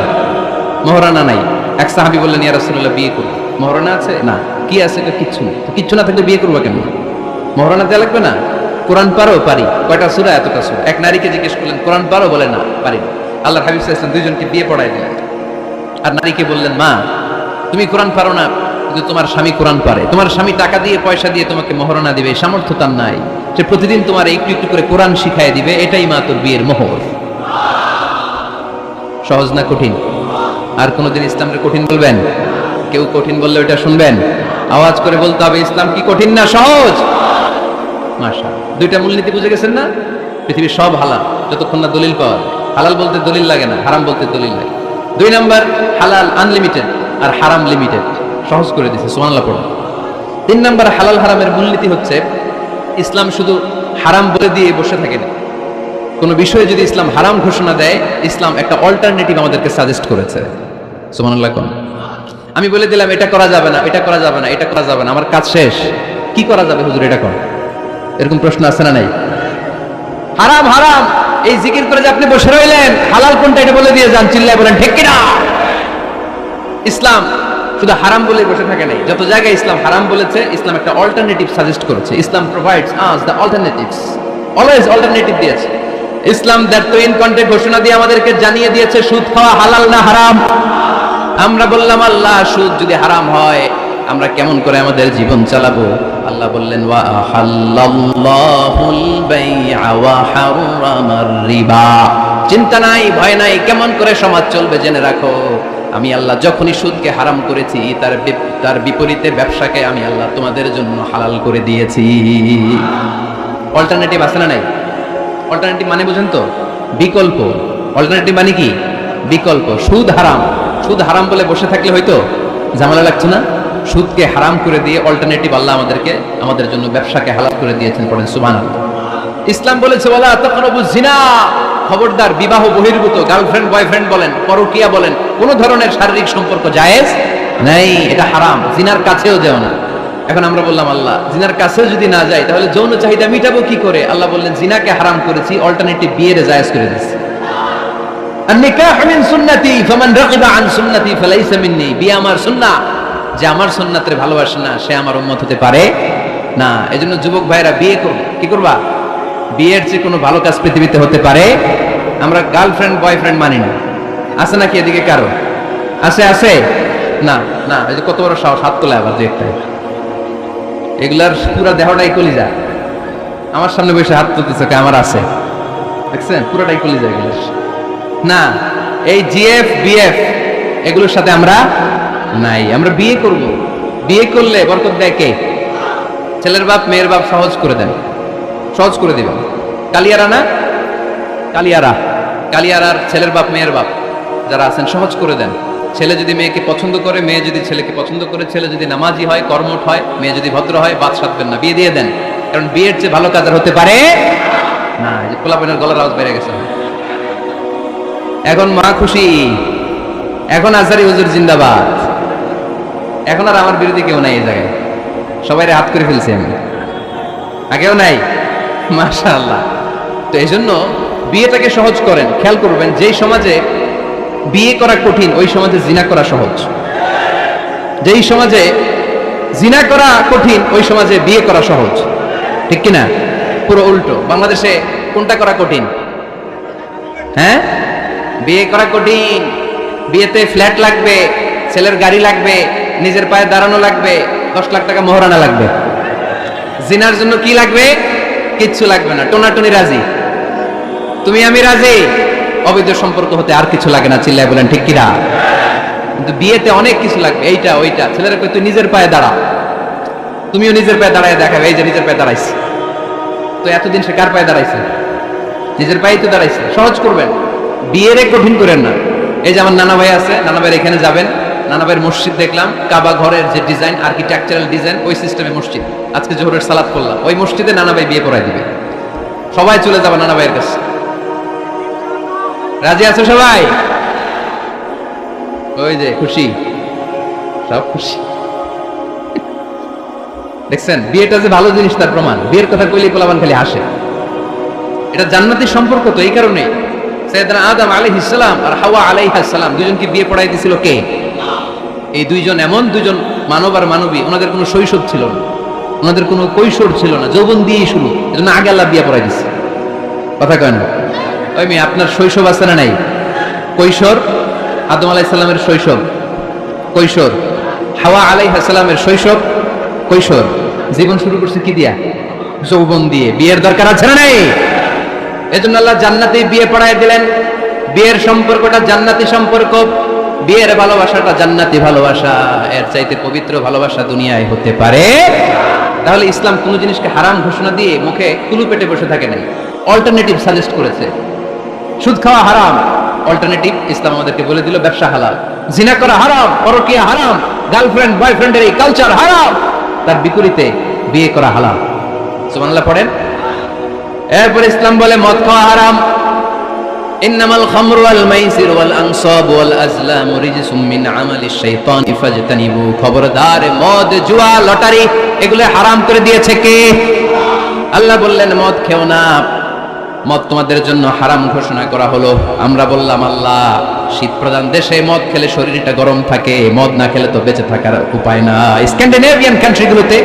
মোহরানা নাই। এক সাহাবী বললেন ইয়া রাসূলুল্লাহ বিয়ে করব, মোহরানা আছে? না। কি আছে? কিচ্ছু না। তো কিচ্ছু না থাকলে বিয়ে করবো কেন? মোহরানা দেওয়া লাগবে না? কোরআন পারো? পারি। কয়টা সূরা? এতটা সূরা। এক নারীকে জিজ্ঞেস করলেন কোরআন পারো? বলে না, পারি না। আল্লাহর হাবিব সাল্লাল্লাহু আলাইহি ওয়াসাল্লাম দুইজনকে বিয়ে পড়ায় দিলেন। আর নারীকে বললেন মা তুমি কোরআন পারো না, কিন্তু তোমার স্বামী কোরআন পারে, তোমার স্বামী টাকা দিয়ে পয়সা দিয়ে তোমাকে মোহরানা দিবে, সামর্থ্য তার নাই, সে প্রতিদিন তোমার একটু একটু করে কোরআন শিখায় দিবে, এটাই মা তোর বিয়ের মোহর। সহজ না কঠিন? আর কোনদিন ইসলামকে কঠিন বলবেন? কেউ কঠিন বললে ওটা শুনবেন? আওয়াজ করে বলতে হবে ইসলাম কি কঠিন না সহজ? মাশাআল্লাহ। দুইটা মূলনীতি বুঝে গেছেন না? পৃথিবীর সব হালাল যতক্ষণ না দলিল পাওয়া যায়। হালাল বলতে দলিল লাগে না, হারাম বলতে দলিল লাগে। 2 নাম্বার, হালাল আনলিমিটেড আর হারাম লিমিটেড, সহজ করে দিয়েছে। সুবহানাল্লাহ পড়ুন। 3 নাম্বার, হালাল হারামের মূলনীতি হচ্ছে ইসলাম শুধু হারাম বলে দিয়ে বসে থাকে না। কোনো বিষয়ে যদি ইসলাম হারাম ঘোষণা দেয়, ইসলাম একটা অল্টারনেটিভ আমাদেরকে সাজেস্ট করেছে। সুবহানাল্লাহ কোন? আমি বলে দিলাম এটা করা যাবে না, এটা করা যাবে না, এটা করা যাবে না, আমার কাজ শেষ, কি করা যাবে হুজুর এটা কর? এরকম প্রশ্ন আছে না নাই? হারাম হারাম এই জিকির করে যে আপনি বসে রইলেন, হালাল কোনটা এটা বলে দিয়ে যান, চিল্লায় বলেন ঠিক কিনা? ইসলাম শুধু হারাম বলে বসে থাকে নাই, যত জায়গায় ইসলাম হারাম বলেছে ইসলাম একটা অল্টারনেটিভ সাজেস্ট করেছে। Islam provides us the alternatives, always alternative দিয়েছে ইসলাম। দ্যাট তো ইন কন্টেক্ট ঘোষণা দিয়ে আমাদেরকে জানিয়ে দিয়েছে সুদ খাওয়া হালাল না হারাম। আমরা বললাম আল্লাহ সুদ যদি হারাম হয় আমরা কেমন করে আমাদের জীবন চালাবো? আল্লাহ বললেন ওয়া আহাল্লাল্লাহুল বাই'a ওয়া হারামার রিবা। চিন্তা নাই, ভয় নাই, কেমন করে সমাজ চলবে জেনে রাখো। আমি আল্লাহ যখনই সুদকে হারাম করেছি তার বিপরীতে ব্যবসাকে আমি আল্লাহ তোমাদের জন্য হালাল করে দিয়েছি। অল্টারনেটিভ আছে না নাই? অল্টারনেটিভ মানে বুঝেন তো? বিকল্প। অল্টারনেটিভ মানে কি? বিকল্প। সুদ হারাম, সুদ হারাম বলে বসে থাকলে হয়তো ঝামেলা লাগছে না। সুদকে হারাম করে দিয়ে অল্টারনেটিভ আল্লাহ আমাদের জন্য ব্যবসাকে হালাল করে দিয়েছেন। পড়েন সুবহানাল্লাহ। ইসলাম বলেছে ওয়ালা তাকরাবুজ জিনা, খবরদার বিবাহ বহির্ভূত গার্লফ্রেন্ড বয়ফ্রেন্ড বলেন, পরকীয়া বলেন, কোন ধরনের শারীরিক সম্পর্ক জায়েজ নাই, এটা হারাম। জিনার কাছেও যেও না। এখন আমরা বললাম আল্লাহ জিনার কাছেও যদি না যাই তাহলে যৌন চাহিদা মিটাবো কি করে? আল্লাহ বললেন জিনাকে হারাম করেছি, অল্টারনেটিভ বিয়ের জায়েজ করে দিয়েছি। আন-নিকাহু মিন সুন্নতি ফামান রাগিবা আন সুন্নতি ফালাইসা মিন্নি। বিয়ে আমার সুন্নাহ, যে আমার সুন্নাতের ভালোবাসে না সে আমার উম্মত হতে পারে না। এজন্য যুবক ভাইরা বিয়ে করবে, কি করবা? বিয়ের যে কোনো ভালো কাজ পৃথিবীতে হতে পারে। আমরা গার্লফ্রেন্ড বয়ফ্রেন্ড মানি না। আছে নাকি এদিকে কারো? আছে? আছে না? না, এই যে কত বড় সাহস, হাত তোলে আবার দেখতে। এগুলার পুরা দেহটাই কলিজা। আমার সামনে বসে হাত তুলতেছে, আমার আছে, দেখছেন? পুরাটাই কলিজা এগুলো না। এই জিএফ বিএফ এগুলোর সাথে আমরা নাই। আমরা বিয়ে করব, বিয়ে করলে বরকত দেয় কে? ছেলের বাপ মেয়ের বাপ সহজ করে দেন, সহজ করে দিবেন। কালিয়ারা না, কালিয়ারার ছেলের বাপ মেয়ের বাপ যারা আছেন সহজ করে দেন। ছেলে যদি মেয়েকে পছন্দ করে, মেয়ে যদি ছেলেকে পছন্দ করে, ছেলে যদি নামাজি হয়, কর্মঠ হয়, মেয়ে যদি ভদ্র হয়, বাদ সাধবেন না, বিয়ে দিয়ে দেন। কারণ বিয়ের চেয়ে ভালো কাজ আর হতে পারে না। যে পোলাপনের গলার আওয়াজ বেড়ে গেছে। এখন মা খুশি, এখন আজহারি হুজুর জিন্দাবাদ। এখন আর আমার বিরোধী কেউ নাই এই জায়গায়, সবাই হাত করে ফেলছি আমি, আগেও নাই। মাশাআল্লাহ। তো এই জন্য বিয়েটাকে সহজ করেন। খেয়াল করবেন, যেই সমাজে বিয়ে করা কঠিন ওই সমাজে জিনা করা সহজ। যেই সমাজে জিনা করা কঠিন ওই সমাজে বিয়ে করা সহজ। ঠিক কিনা? পুরো উল্টো। বাংলাদেশে কোনটা করা কঠিন? হ্যাঁ, বিয়ে করা কঠিন। বিয়েতে ফ্ল্যাট লাগবে, ছেলের গাড়ি লাগবে, নিজের পায়ে দাঁড়ানো লাগবে, 10 লাখ টাকা মোহরানা লাগবে। জিনার জন্য কি লাগবে? কিচ্ছু লাগবে না, টোনাটুনি রাজি, তুমি আমি রাজি। অবৈধ সম্পর্ক হতে আর কিছু লাগে না। চিল্লায় বলেন ঠিক কিনা? কিন্তু বিয়েতে অনেক কিছু লাগবে, এইটা ওইটা। ছেলেরা কই তুই নিজের পায়ে দাঁড়া, তুমিও নিজের পায়ে দাঁড়ায় দেখাবে, এই যে নিজের পায়ে দাঁড়াইছে। তো এতদিন সে কার পায়ে দাঁড়াইছে? নিজের পায়েই তো দাঁড়াইছে। সহজ করবেন, বিয়েরে কঠিন করেন না। এই যে আমার নানা ভাই আছে, নানা ভাইয়ের এখানে যাবেন, নানা ভাইয়ের মসজিদ দেখলাম, কাবা ঘরের যে ডিজাইন, আর্কিটেকচারাল ডিজাইন, ওই সিস্টেমে মসজিদ। আজকে জোহরের সালাত করলাম, ওই মসজিদে নানা ভাই বিয়ে পড়াই দিবে। সবাই চলে যাবে নানা ভাইয়ের কাছে। রাজি আছো সবাই? ওই যে খুশি, সব খুশি। দেখছেন বিয়েটা যে ভালো জিনিস তার প্রমাণ। বিয়ের কথা কইলেই পোলাপান খালি হাসে। এটা জান্নাতি সম্পর্ক। তো এই কারণে সাইয়েদনা আদম আলাইহিস সালাম আর হাওয়া আলাইহাস সালাম দুজনকে বিয়ে পড়াই দিয়েছিল কে? এই দুইজন এমন দুজন মানব আর মানবী, ওনাদের কোনো শৈশব ছিল না, ওনাদের কোনো কৈশোর ছিল না, যৌবন দিয়েই শুরু। এজন্য আগে আল্লাহ বিয়ে পড়াই দিছে। কথা কয় না? ওই মেয়ে আপনার শৈশব আছে না নাই? কৈশোর, আদম আলাইহিস সালামের শৈশব, কৈশোর। হাওয়া আলাইহিস সালামের শৈশব, কৈশোর। জীবন শুরু করছে কি দিয়া? যৌবন দিয়ে। বিয়ের দরকার আছে না নাই? এজন্য আল্লাহ জান্নাতেই বিয়ে পড়ায় দিলেন। বিয়ের সম্পর্কটা জান্নাতি সম্পর্ক, বিয়ের ভালোবাসাটা জান্নাতি ভালোবাসা। এর চাইতে পবিত্র ভালোবাসা দুনিয়ায় হতে পারে? তাহলে ইসলাম কোন জিনিসকে হারাম ঘোষণা দিয়ে মুখে কুলু পেটে বসে থাকে নাই, অল্টারনেটিভ সাজেস্ট করেছে। সুদ খাওয়া হারাম, অল্টারনেটিভ ইসলাম আমাদেরকে বলে দিল ব্যবসা হালাল। জিনা করা হারাম, পরকীয়া হারাম, গার্লফ্রেন্ড বয়ফ্রেন্ডের এই কালচার হারাম, তার বিপরীতে বিয়ে করা হালাল। সুবহানাল্লাহ পড়েন। এরপর ইসলাম বলে মদ খাওয়া হারাম। ইন্নামাল খামরু ওয়াল মাইসির ওয়াল আনসাব ওয়াল আজলামু রিজসুম মিন আমালিশ শাইতানি ফাজতানিবু। খবরদার, মদ, জুয়া, লটারি এগুলো হারাম করে দিয়েছে কে? আল্লাহ বললেন মদ খেও না, মদ তোমাদের জন্য হারাম ঘোষণা করা হলো। আমরা বললাম আল্লাহ শীত প্রধান দেশে মদ খেলে শরীরটা গরম থাকে, মদ না খেলে তো বেঁচে থাকার উপায় না। স্ক্যান্ডিনেভিয়ান কান্ট্রিগুলোতে,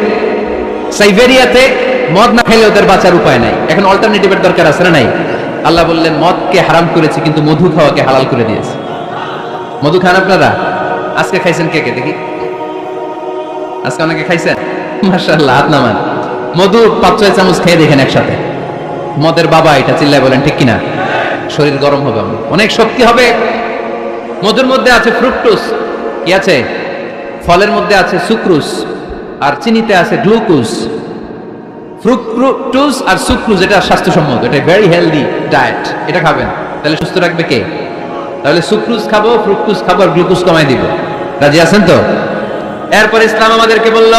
সাইবেরিয়াতে মদ না খেলে ওদের বাঁচার উপায় নাই। এখন অল্টারনেটিভের দরকার আছে না নাই? আল্লাহ বললেন মদকে হারাম করেছি কিন্তু মধু খাওয়াকে হালাল করে দিয়েছে। মধু খান আপনারা? আজকে খাইছেন কে কে দেখি? আজকে অনেকে খাইছেন? মাশাআল্লাহ, হাত নামান। মধু 5-6 চামচ খেয়ে দেখেন একসাথে। মদের বাবা এটা, চিল্লায় বলেন ঠিক কিনা? শরীর গরম হবে, অনেক শক্তি হবে। মধুর মধ্যে আছে ফ্রুকটোজ, কি আছে? ফলের মধ্যে আছে সুক্রোজ, আর চিনিতে আছে গ্লুকোজ। ফ্রুকটোজ আর সুক্রোজ এটা স্বাস্থ্যসম্মত, এটা ভেরি হেলদি ডায়েট। এটা খাবেন, তাহলে সুস্থ রাখবে কে? তাহলে সুক্রোজ খাবো, ফ্রুকটোজ খাবো, আর গ্লুকোজ কমাই দিব। রাজি আছেন তো? এরপর ইসলাম আমাদেরকে বলল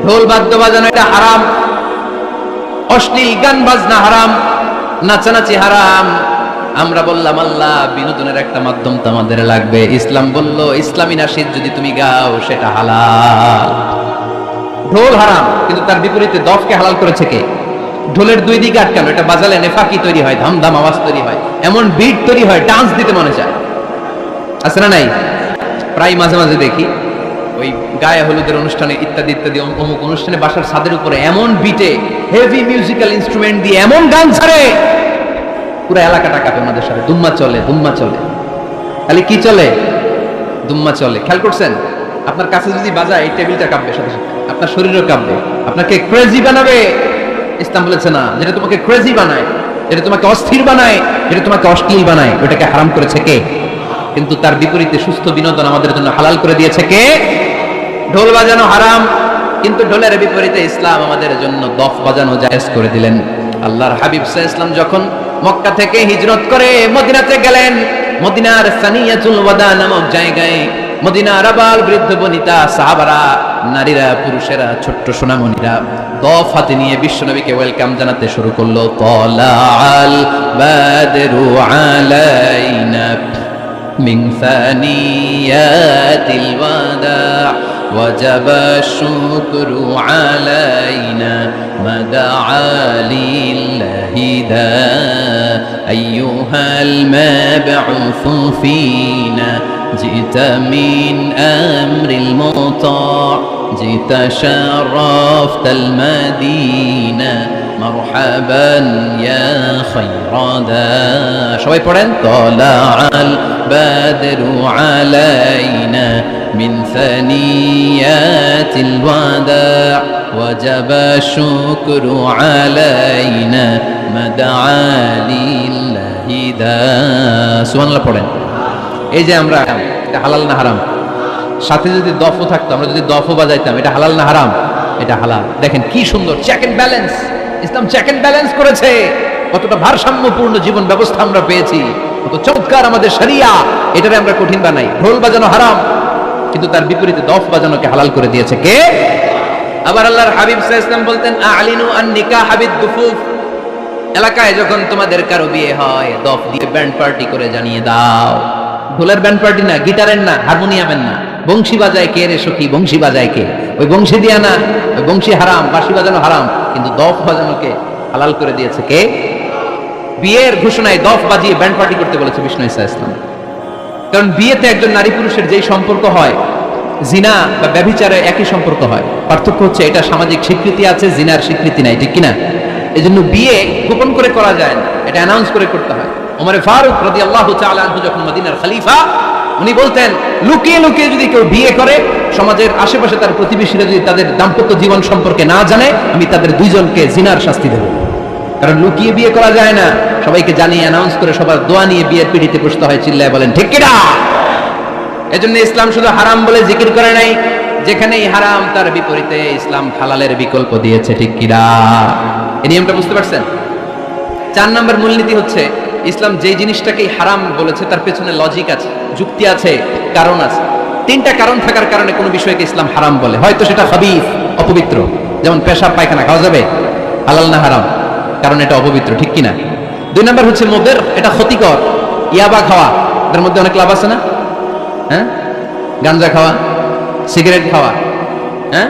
ঢোল বাদ্য বাজানো এটা হারাম, অশ্লীল গান বাজনা হারাম, নাচানাচি হারাম। আমরা বললাম আল্লাহ বিনোদনের একটা মাধ্যম তো আমাদের লাগবে। ইসলাম বলল ইসলামী নাশিদ যদি তুমি গাও সেটা হালাল। ঢোল হারাম, কিন্তু তার বিপরীতে দফকে হালাল করেছে কে? ঢোলের দুই দিকে আটকানো, এটা বাজালে নেফাকি তৈরি হয়, ধামধাম আওয়াজ তৈরি হয়, এমন বিট তৈরি হয়, ডান্স দিতে মনে চায়। আছে না নাই? প্রায় মাঝে মাঝে দেখি ওই গায়ে হলুদের অনুষ্ঠানে ইত্যাদি ইত্যাদি অমুক অনুষ্ঠানে বাসার ছাদের উপরে এমন বিটে হেভি মিউজিক্যাল ইনস্ট্রুমেন্ট দিয়ে এমন গান ছাড়ে, পুরো এলাকাটা কাঁপে ওনাদের সাথে। দুম্মা চলে, দুম্মা চলে। তাহলে কি চলে? দুম্মা চলে। খেয়াল করছেন? আপনার কাছে যদি বাজায় এই টেবিলটা কাঁপবে, সাথে সাথে আপনার শরীরও কাঁপবে, আপনাকে ক্রেজি বানাবে। ইসলাম বলেছে না, যেটা তোমাকে ক্রেজি বানায়, যেটা তোমাকে অস্থির বানায়, যেটা তোমাকে অশ্লীল বানায়, ওটাকে হারাম করেছে কে? কিন্তু তার বিপরীতে সুস্থ বিনোদন আমাদের জন্য হালাল করে দিয়েছে কে? ঢোল বাজানো হারাম, কিন্তু ঢোলের বিপরীতে ইসলাম আমাদের জন্য দফ বাজানো জায়েজ করে দিলেন। আল্লাহর হাবিব সাল্লাল্লাহু আলাইহি ওয়াসাল্লাম যখন মক্কা থেকে হিজরত করে মদিনাতে গেলেন, মদিনার সানিয়াতুল ওয়াদা নামক জায়গায় মদিনার আবাল বৃদ্ধ বনিতা সাহাবারা, নারীরা, পুরুষেরা, ছোট্ট সোনামণিরা দফ হাতে নিয়ে বিশ্বনবীকে ওয়েলকাম জানাতে শুরু করলো। তালাআল বাদরু আলাইনা মিন সানিয়াতিল ওয়াদা وجب الشكر علينا ما دعا لله دا أيها المبعوث فينا جئت من أمر المطاع جئت شرفت المدينة مرحبا يا خير دا شوي পড়েন طلع البدر علينا من ثنيات الوداع وجب الشكر علينا ما دعا لله دا সুবহানাল্লাহ পড়েন। এই যে আমরা, এটা হালাল না হারাম? সাথে যদি দফও থাকতো, আমরা যদি দফও বাজাইতাম, এটা হালাল না হারাম? এটা হালাল। দেখেন কি সুন্দর check and balance, Islam check and balance করেছে। কতটা ভারসাম্যপূর্ণ জীবন ব্যবস্থা আমরা পেয়েছি, কত চমৎকার আমাদের শরিয়া। এটারে আমরা কঠিন বানাই। ঢোল বাজানো হারাম, কিন্তু তার বিপরীতে দফ বাজানোকে হালাল করে দিয়েছে কে? আবার আল্লাহর হাবিব সাল্লাল্লাহু আলাইহি ওয়াসাল্লাম বলতেন আলিনু আন নিকাহ বিদ-দুফুফ, এলাকায় যখন তোমাদের কারো বিয়ে হয় দফ দিয়ে ব্যান্ড পার্টি করে জানিয়ে দাও। ঢোলের ব্যান্ড পার্টি না, গিটারের না, হারমোনিয়ামের না। বংশী বাজায় কে রে সখী? বংশী বাজায় কে? ওই বংশী দিয়া না, ওই বংশী হারাম, বাঁশি বাজানো হারাম, কিন্তু দফ বাজানোকে হালাল করে দিয়েছে কে? বিয়ের ঘোষণায় দফ বাজিয়ে ব্যান্ড পার্টি করতে বলেছে বিষ্ণু ঈসা ইসলাম। কারণ বিয়েতে একজন নারী পুরুষের যেই সম্পর্ক হয়, জিনা বা ব্যভিচারে একই সম্পর্ক হয়। পার্থক্য হচ্ছে এটা সামাজিক স্বীকৃতি আছে, জিনার স্বীকৃতি নাই, ঠিক কিনা? এই জন্য বিয়ে গোপন করে করা যায় না, এটা অ্যানাউন্স করে করতে হয়। ওমরে ফারুক রাদিয়াল্লাহু তাআলা আনহু যখন মদিনার খলিফা, উনি বলতেন লুকিয়ে লুকিয়ে যদি কেউ বিয়ে করে, সমাজের আশেপাশে তার প্রতিবেশীরা যদি তাদের দাম্পত্য জীবন সম্পর্কে না জানে, আমি তাদের দুইজনকে জিনার শাস্তি দেব। কারণ লুকিয়ে বিয়ে করা যায় না, সবাইকে জানিয়ে অ্যানাউন্স করে সবার দোয়া নিয়ে বিয়ের পিড়িতে বসতে হয়। চিল্লায় বলেন ঠিক কিনা? এজন্য ইসলাম শুধু হারাম বলে জিকির করে নাই, যেখানেই হারাম তার বিপরীতে ইসলাম হালালের বিকল্প দিয়েছে, ঠিক কিনা? এই নিয়মটা বুঝতে পারছেন? 4 নম্বর মূলনীতি হচ্ছে ইসলাম যেই জিনিসটাকেই হারাম বলেছে তার পেছনে লজিক আছে, যুক্তি আছে, কারণ আছে। 3টা কারণ থাকার কারণে কোনো বিষয়কে ইসলাম হারাম বলে। হয়তো সেটা খাবিস, অপবিত্র, যেমন পেশাব পায়খানা খাওয়া যাবে, হালাল না হারাম? কারণ এটা অপবিত্র, ঠিক কিনা? 2 নম্বর হচ্ছে মুদের, এটা ক্ষতিকর। ইয়াবা খাওয়া, এর মধ্যে অনেক লাভ আছে না? হ্যাঁ, গাঞ্জা খাওয়া, সিগারেট খাওয়া, হ্যাঁ,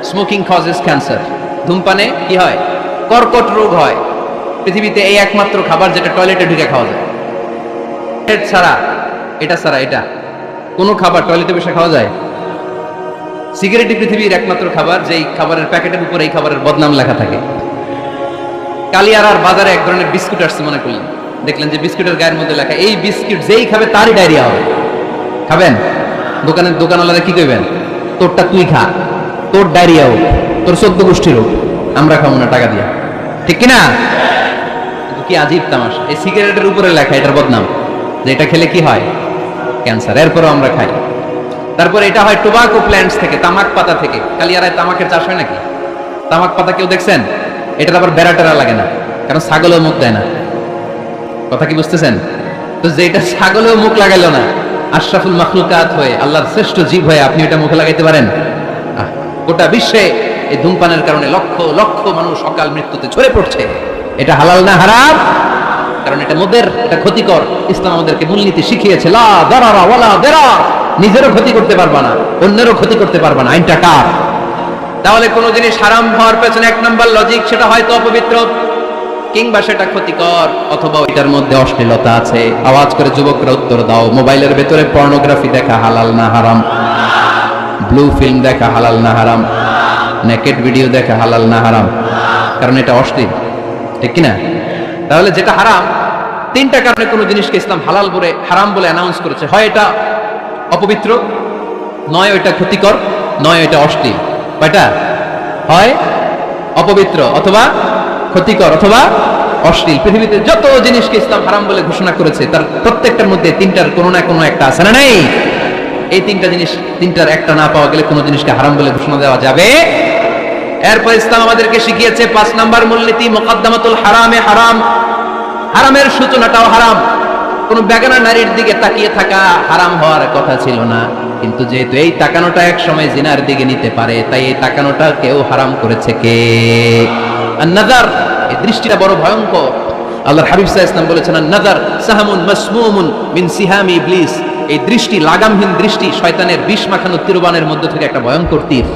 স্মোকিং কজেস ক্যান্সার। ধূমপানে কি হয়? কর্কট রোগ হয়। পৃথিবীতে এই একমাত্র খাবার যেটা টয়লেটে ঢুকে খাওয়া যায়। পেট ছাড়া এটা ছাড়া এটা কোনো খাবার টয়লেটে বসে খাওয়া যায়? সিগারেটই পৃথিবীর একমাত্র খাবার যেই খাবারের প্যাকেটের উপরে এই খাবারের বদনাম লেখা থাকে। কালিয়ারার বাজারে এক ধরনের বিস্কুট আসছে মনে করলেন, দেখলেন যে বিস্কুটের গায়ের মধ্যে লেখা এই বিস্কুট যেই খাবে তারই ডায়রিয়া হবে। খাবেন? দোকানওয়ালারা কি কইবেন? তোরটা তুই খা, তোর ডায়রিয়া হোক, তোর 14 গোষ্ঠীর হোক, আমরা খাবো না টাকা দিয়া। ঠিক কিনা? কি আজীব তামাশা, এই সিগারেটের উপরে লেখা এটার বদনাম যে এটা খেলে কি হয়? ক্যান্সার। এরপরও আমরা খাই। তারপর এটা হয় টোবাকো প্ল্যান্টস থেকে, তামাক পাতা থেকে। কালিয়ারায় তামাকের চাষ হয় নাকি? তামাক পাতা কেউ দেখছেন? এটার আবার বেড়া টেরা লাগে না, কারণ ছাগলেও মুখ দেয় না। কথা কি বুঝতেছেন? তো যেটা ছাগলেও মুখ লাগাইল না, আশরাফুল মাখলুকাত হয়ে, আল্লাহর শ্রেষ্ঠ জীব হয়ে আপনি এটা মুখে লাগাইতে পারেন? গোটা বিশ্বে এই ধূমপানের কারণে লক্ষ লক্ষ মানুষ অকাল মৃত্যুতে ঝরে পড়ছে। এটা হালাল না হারাম? কারণ এটা মদের, এটা ক্ষতিকর। ইসলাম আমাদেরকে মূলনীতি শিখিয়েছে, লা দারারা ওয়ালা দিরার। নিজেরও ক্ষতি করতে পারবা না, অন্যেরও ক্ষতি করতে পারবা না। আইনটা কার? তাহলে কোন জিনিস হারাম হওয়ার পেছনে এক নাম্বার লজিক, সেটা হয়তো অপবিত্র, কিংবা সেটা ক্ষতিকর, অথবা ওইটার মধ্যে অশ্লীলতা আছে। আওয়াজ করে যুবকরা উত্তর দাও, মোবাইলের ভেতরে পর্নোগ্রাফি দেখা হালাল না হারাম? ব্লু ফিল্ম দেখা হালাল না হারাম? নেকেড ভিডিও দেখা হালাল না হারাম? কারণ এটা অশ্লীল, ঠিক কিনা? তাহলে যেটা হারাম, তিনটা কারণে কোনো জিনিসকে ইসলাম হালাল বলে হারাম বলে অ্যানাউন্স করেছে। হয় এটা অপবিত্র, নয় ওইটা ক্ষতিকর, নয় ওইটা অশ্লীল। কয়টা? হয় অপবিত্র, অথবা ক্ষতিকর, অথবা অশ্লীল। পৃথিবীতে যত জিনিসকে ইসলাম হারাম বলে ঘোষণা করেছে তার প্রত্যেকটার মধ্যে তিনটার কোনো না কোনো একটা আছে না নেই? এই তিনটা জিনিস, তিনটার একটা না পাওয়া গেলে কোনো জিনিসকে হারাম বলে ঘোষণা দেওয়া যাবে? এরপর ইসলাম আমাদেরকে শিখিয়েছে 5 নাম্বার মূলনীতি, মুকদ্দামাতুল হারামে হারাম। হারামের সূচনাটাও হারাম। কোন বেগানা নারীর দিকে তাকিয়ে থাকা হারাম হওয়ার কথা ছিল না, কিন্তু যেহেতু এই তাকানোটা এক সময় জিনার দিকে নিতে পারে, তাই এই তাকানোটা কেউ হারাম করেছে। কে? আন-নাযার। এই দৃষ্টিটা বড় ভয়ঙ্কর। আল্লাহর হাবিব সাল্লাল্লাহু আলাইহি ওয়াসাল্লাম বলেছেন, আন-নাযার সাহামুন মাসমুমুন মিন সিহামি ইবলিস। এই দৃষ্টি, লাগামহীন দৃষ্টি, শয়তানের বিষ মাখানো তীরবানের মধ্য থেকে একটা ভয়ঙ্কর তীর।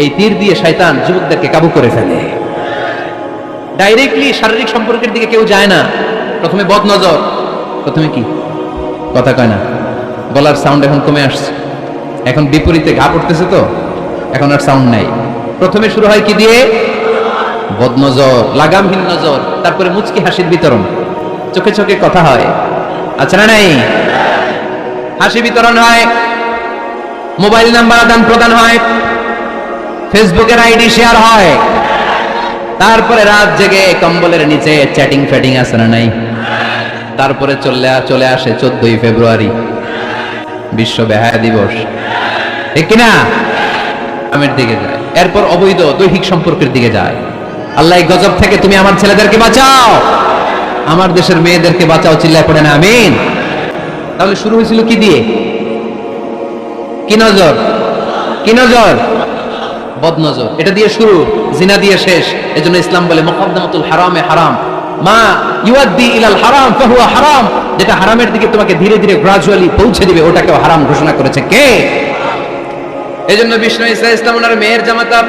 এই তীর দিয়ে শয়তান যুবকদেরকে কাবু করে ফেলে। ডাইরেক্টলি শারীরিক সম্পর্কের দিকে কেউ যায় না, প্রথমে বদনজর, প্রথমে কি কথা কয় না, গলার সাউন্ড এখন কমে আসছে, এখন বিপরীতে ঘা পড়তেছে, তো এখন আর সাউন্ড নাই। প্রথমে শুরু হয় কি দিয়ে? বদনজর, লাগামহীন নজর। তারপরে মুচকি হাসির বিতরণ, চোখে চোখে কথা হয়, আচ্ছা না নাই? হাসি বিতরণ হয়, মোবাইল নাম্বার আদান প্রদান হয়, ফেসবুকের আইডি শেয়ার হয়, তারপরে রাত জেগে কম্বলের নিচে চ্যাটিং ফ্যাটিং আছে না নাই? তারপরে চলে আসে 14ই ফেব্রুয়ারি, বিশ্ব বেহায়া দিবস, ঠিক কিনা? আমের দিকে যায়, এরপর অবৈধ দৈহিক সম্পর্কের দিকে যায়। আল্লাহ এই গজব থেকে তুমি আমার ছেলেদেরকে বাঁচাও, আমার দেশের মেয়েদেরকে বাঁচাও, চিল্লায় পড়ে না আমিন। তাহলে শুরু হয়েছিল কি দিয়ে? কি নজর? কি নজর? বদনজর। এটা দিয়ে শুরু, জিনা দিয়ে শেষ। এজন্য ইসলাম বলে মুকদ্দামাতুল হারামে হারাম, মা ইউআদ্দি ইলাল হারাম ফাহুয়া হারাম। যেটা হারামের দিকে তোমাকে ধীরে ধীরে গ্রাজুয়ালি পৌঁছে দিবে, ওটাকেও হারাম ঘোষণা করেছে কে? এজন্য বিষ্ণু ঈসা ইসলাম ওনার মেয়ের জামাতা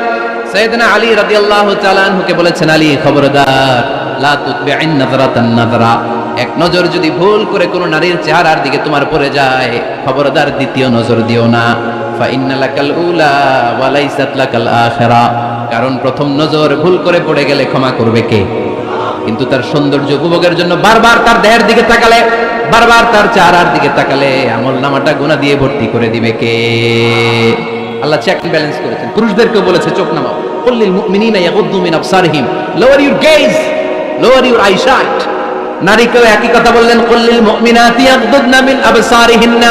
সাইয়েদনা আলী রাদিয়াল্লাহু তাআলা আনহুকে বলেছেন, আলী খবরদার, লা তুতবি'ন নাযরাতান নাযরা। এক নজর যদি ভুল করে কোনো নারীর চেহারার দিকে তোমার পড়ে যায়, খবরদার দ্বিতীয় নজর দিও না। ফাইন্না লাকাল উলা ওয়া লাইসাত লাকাল আখিরা। কারণ প্রথম নজর ভুল করে পড়ে গেলে ক্ষমা করবে কে? কিন্তু তার সৌন্দর্য উপভোগের জন্য বারবার তার দেহের দিকে তাকালে, বারবার তার চেহারার দিকে তাকালে আমলনামাটা গুনাহ দিয়ে ভর্তি করে দিবে কে? আল্লাহ চেক ব্যালেন্স করেছেন। পুরুষদেরকেও বলেছে চোখ নামাও, কুল্লিল মুমিনিনা ইয়াগুদ্দু মিন আবসারিহিম, lower your gaze, lower your eyesight. নারীকেও একই কথা বললেন, কুল্লিল মুমিনাতি ইয়াগুদ্দুনা মিন আবসারিহিন্না।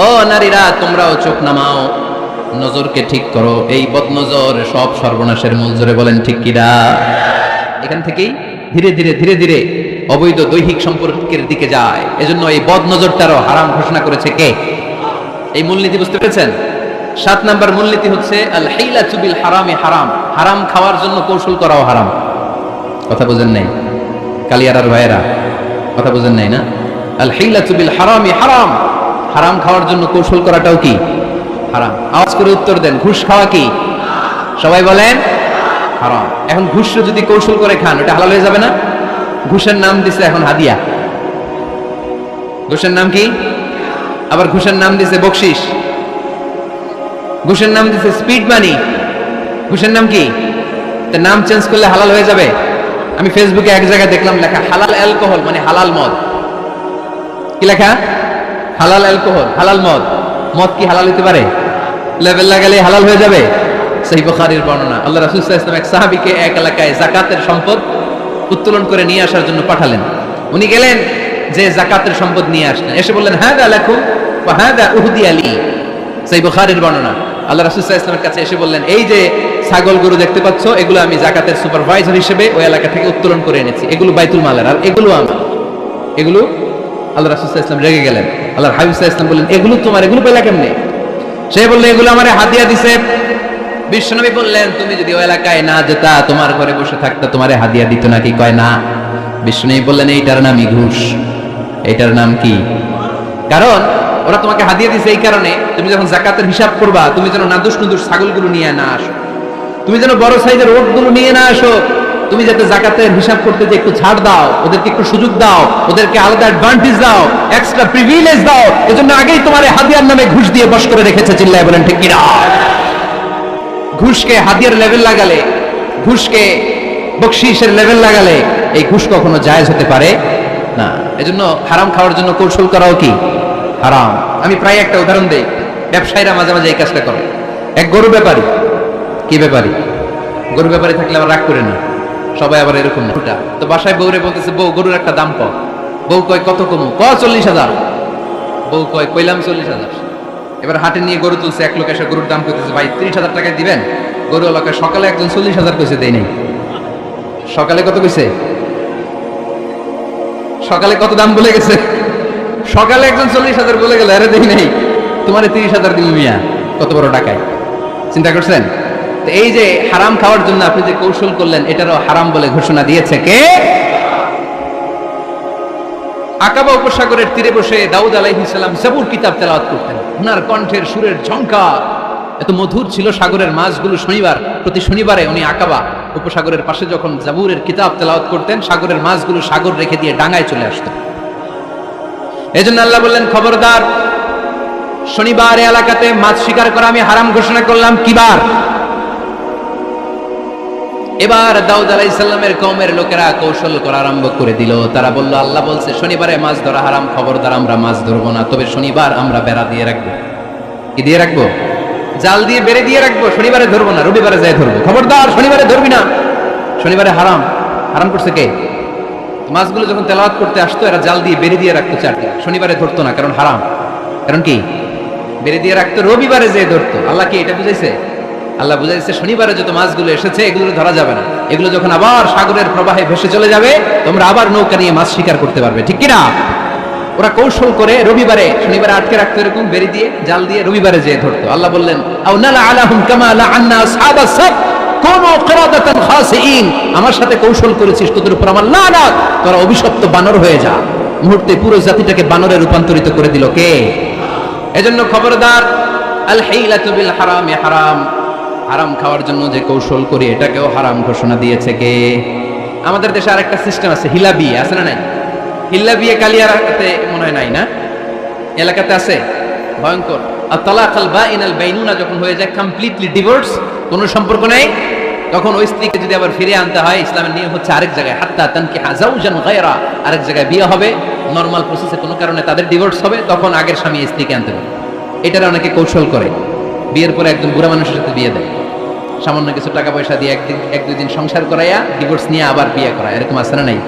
ও নারীরা, তোমরাও চোখ নামাও, নজরকে ঠিক করো। এই বদনজর সব সর্বনাশের মূল। জোরে বলেন ঠিক কিনা? এখান থেকেই ধীরে ধীরে ধীরে ধীরে অবৈধ দৈহিক সম্পর্কের দিকে যায়। এজন্য এই বদনজরটারও হারাম ঘোষণা করেছে কে? এই মূলনীতি বুঝতে পেরেছেন? 7 নাম্বার মূলনীতি হচ্ছে আল হিলাতু বিল হারামি হারাম। হারাম খাওয়ার জন্য কৌশল করাও হারাম। কথা বুঝেন নাই কালিয়ারার ভাইয়েরা? কথা বুঝেন নাই না? আল হিলাতু বিল হারামি হারাম। হারাম খাওয়ার জন্য কৌশল করাটাও কি হারাম? আওয়াজ করে উত্তর দেন, ঘুষ খাওয়া কি? সবাই বলেন হারাম। এখন ঘুষ যদি কৌশল করে খান, ওটা হালাল হয়ে যাবে না? ঘুষের নাম দিছে এখন হাদিয়া। ঘুষের নাম কি? আবার ঘুষের নাম দিছে বকশিস, ঘুষের নাম দিছে স্পিড মানি। ঘুষের নাম কি? তো নাম চেঞ্জ করলে হালাল হয়ে যাবে? আমি ফেসবুকে এক জায়গায় দেখলাম লেখা হালাল অ্যালকোহল, মানে হালাল মদ। কি লেখা? হালাল অ্যালকোহল, হালাল মদ। মদ কি হালাল হতে পারে? লেবেল লাগালে হালাল হয়ে যাবে? সহিহ বুখারীর বর্ণনা, আল্লাহ রাসূল সাল্লাল্লাহু আলাইহি ওয়াসাল্লাম এক সাহাবীকে এক এলাকায় যাকাতের সম্পদ উত্তোলন করে নিয়ে আসার জন্য পাঠালেন। উনি গেলেন, যে যাকাতের সম্পদ নিয়ে আসলেন, এসে বললেন হাদা লাকুম ওয়া হাদা উহদিয়া লি। সহিহ বুখারীর বর্ণনা, আল্লাহ রাসূল সাল্লাল্লাহু আলাইহি ওয়াসাল্লামের কাছে এসে বললেন, এই যে ছাগল গরু দেখতে পাচ্ছ, এগুলো আমি যাকাতের সুপারভাইজার হিসেবে ওই এলাকা থেকে উত্তোলন করে এনেছি, এগুলো বাইতুল মালের, আর এগুলো আমার। এগুলো আল্লাহ রাসূল সাল্লাল্লাহু আলাইহি ওয়াসাল্লাম রেগে গেলেন। আল্লাহর হাবিব সাল্লাল্লাহু আলাইহি ওয়াসাল্লাম বললেন, এগুলো তোমার, এগুলো পেলা কেমনে? সে বলল, এগুলো আমারে হাদিয়া দিছে। বিশ্বনবী বললেন, তুমি যদি ওই এলাকায় না যেতা, তোমার ঘরে বসে থাকতা, তোমারে হাদিয়া দিত নাকি? কয় না। বিশ্বনবী বললেন, এইটার নামই ঘুষ। এইটার নাম কি? কারণ ওরা তোমাকে হাদিয়া দিছে এই কারণে, তুমি যখন যাকাতের হিসাব করবা, তুমি যেন নাদুস নুদুস ছাগলগুলো নিয়ে না আসো, তুমি যেন বড় সাইজের ওটগুলো নিয়ে না আসো, তুমি যাতে যাকাতের হিসাব করতে যে একটু ছাড় দাও, ওদেরকে একটু সুযোগ দাও, ওদেরকে আলাদা অ্যাডভান্টেজ দাও, এক্সট্রা প্রিভিলেজ দাও, এজন্য আগেই তোমার হাদিয়ার নামে ঘুষ দিয়ে বশ করে রেখেছে। চিল্লায় বলেন ঠিক কিনা? ঘুষকে হাদিয়ার লেভেল লাগালে, ঘুষকে বকশিসের লেভেল লাগালে এই ঘুষ কখনো জায়েজ হতে পারে না। এজন্য হারাম খাওয়ার জন্য কৌশল করাও কি হারাম। আমি প্রায় একটা উদাহরণ দেই, ব্যবসায়ীরা মাঝে মাঝে এই কাজটা করে। এক গরু ব্যাপারী, কি ব্যাপারী? গরু ব্যাপারী থাকলে আবার রাগ করে না, সবাই আবার এরকম না। তো বাসায় বউরে বলতেছে, বউ গরুর একটা দাম কও। বউ কয় কত কমু? 40,000। বউ কয় কইলাম 40,000। এবার হাটে নিয়ে গরু তুলছে, এক লোক এসে গরুর দাম কইতেছে, ভাই 30,000 টাকায় দিবেন? গরু এলাকা সকালে একজন 40,000 কইছে, দেই নাই। সকালে কত কইছে? সকালে কত দাম বলে গেছে? সকালে একজন 40,000 বলে গেল, আরে দেই নাই, তোমারে 30,000 দিব মিয়া। কত বড় টাকায়, চিন্তা করছেন? তো এই যে হারাম খাওয়ার জন্য আপনি যে কৌশল করলেন, এটারও হারাম বলে ঘোষণা দিয়েছে কে? আকাবা উপসাগরের তীরে বসে দাউদ আলাইহিস সালাম জাবুর কিতাব তেলাওয়াত করতেন। ওনার কণ্ঠের সুরের ঝংকার এত মধুর ছিল, সাগরের মাছগুলো প্রতি শনিবারে উনি আকাবা উপসাগরের পাশে যখন জাবুরের কিতাব তেলাওয়াত করতেন, সাগরের মাছগুলো সাগর রেখে দিয়ে ডাঙায় চলে আসতো। এজন্য আল্লাহ বললেন, খবরদার, শনিবার এলাকাতে মাছ শিকার করা আমি হারাম ঘোষণা করলাম। কিবার? এবার দাউদ আলাইহিস সালামের কওমের লোকেরা কৌশল করা আরম্ভ করে দিল। তারা বলল, আল্লাহ বলছে শনিবারে মাছ ধরা হারাম, খবরদার আমরা মাছ ধরবো না, তবে শনিবার আমরা বেড়া দিয়ে রাখবো। কি দিয়ে রাখবো? জাল দিয়ে বেড়ে দিয়ে রাখবো। শনিবারে ধরবো না, রবিবারে যাই ধরবো। খবরদার, শনিবারে ধরবি না, শনিবারে হারাম। হারাম করছে কে? মাছগুলো যখন তেলাওয়াত করতে আসতো, এরা জাল দিয়ে বেড়ে দিয়ে রাখতো চারদিকে, শনিবারে ধরতো না, কারণ হারাম। কারণ কি? বেড়ে দিয়ে রাখতো, রবিবারে যেয়ে ধরতো। আল্লাহ কি এটা বুঝাইছে? আল্লাহ বুঝাইছে শনিবারে যত মাছগুলো এসেছে এগুলো ধরা যাবে না, এগুলো যখন আবার সাগরের প্রবাহে ভেসে চলে যাবে, তোমরা আবার নৌকা নিয়ে মাছ শিকার করতে পারবে। ঠিক কিনা? ওরা কৌশল করে রবিবারে, শনিবারে আটকে রাখতো, এরকম বেড়ে দিয়ে জাল দিয়ে রবিবারে যেয়ে ধরতো। আল্লাহ বললেন, আও নালা আলাহুম কামা লাআন্না আসহাবাস সাব কুনু কিরাদাতান খাসিইন। আমার সাথে কৌশল করেছিস, তোদের উপর আমার লানাত, তোরা অভিশপ্ত বানর হয়ে যা। মুহূর্তে পুরো জাতিটাকে বানরে রূপান্তরিত করে দিল কে? এজন্য খবরদার, আল হিলাতু বিল হারামি হারাম। হারাম খাওয়ার জন্য যে কৌশল করি, এটাকেও হারাম ঘোষণা দিয়েছে কে? আমাদের দেশে আরেকটা সিস্টেম আছে, হিলা বিয়ে আছে না নাই? হিল্লা বিয়ে কালিয়ারাতে মনে হয় নাই না? এলাকাতে আছে, ভয়ঙ্কর। আর তালাকাল বাইনাল বাইনুনা যখন হয়ে যায় কমপ্লিটলি ডিভোর্স, কোনো সম্পর্ক নেই, তখন ওই স্ত্রীকে যদি আবার ফিরে আনতে হয়, ইসলামের নিয়ম হচ্ছে আরেক জায়গায় হাত্তা তানকিহা যাওজান গায়রা, আরেক জায়গায় বিয়ে হবে, নরমাল প্রসেসে কোনো কারণে তাদের ডিভোর্স হবে, তখন আগের স্বামী স্ত্রীকে আনতে পারে। এটার অনেকে কৌশল করে, বিয়ের পরে একজন বুড়া মানুষের সাথে বিয়ে দেয়, সামান্য কিছু টাকা পয়সা দিয়ে এক দুই দিন সংসার করাইয়া ডিভোর্স নিয়ে আবার বিয়ে করায়। এরকম আছে না নাই?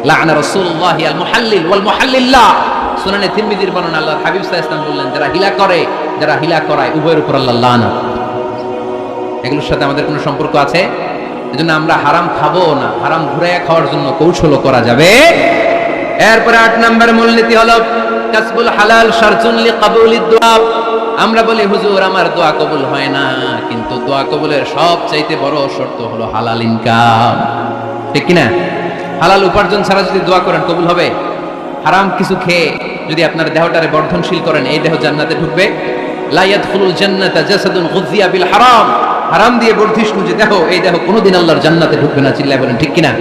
লাআনা রাসূলুল্লাহি আল মুহাল্লিল ওয়াল মুহাল্লিল্লাহ। সুনানে তিরমিজির বর্ণনা, আল্লাহর হাবিব সাল্লাল্লাহু আলাইহি ওয়াসাল্লাম বললেন, যারা হিলা করে, যারা হিলা করায়, উভয়ের উপর আল্লাহ লানাত। এগুলোর সাথে আমাদের কোনো সম্পর্ক আছে? এজন্য আমরা হারাম খাবো না, হারাম ঘুরাইয়া খাওয়ার জন্য কৌশলও করা যাবে। এরপরে 8 নম্বরের মূলনীতি হলো কাসবুল হালাল শারতুন লিকাবুলিদ দুআ। আমরা বলি, হুজুর আমার দোয়া কবুল হয় না, কিন্তু দোয়া কবুলের সবচাইতে বড় শর্ত হলো হালাল ইনকাম। ঠিক কিনা? হালাল উপার্জন ছাড়া যদি দোয়া করেন কবুল হবে? হারাম কিছু খেয়ে যদি আপনার দেহটারে বর্ধনশীল করেন, এই দেহ জান্নাতে ঢুকবে? লা ইয়াদখুলুল জান্নাতা জাসাদুন গুযিয়া বিল হারাম। হারাম দিয়ে বর্ধিষ্ণু যে দেহ, এই দেহ কোনোদিন আল্লাহর জান্নাতে ঢুকবে না। চিল্লায় বলেন ঠিক কিনা?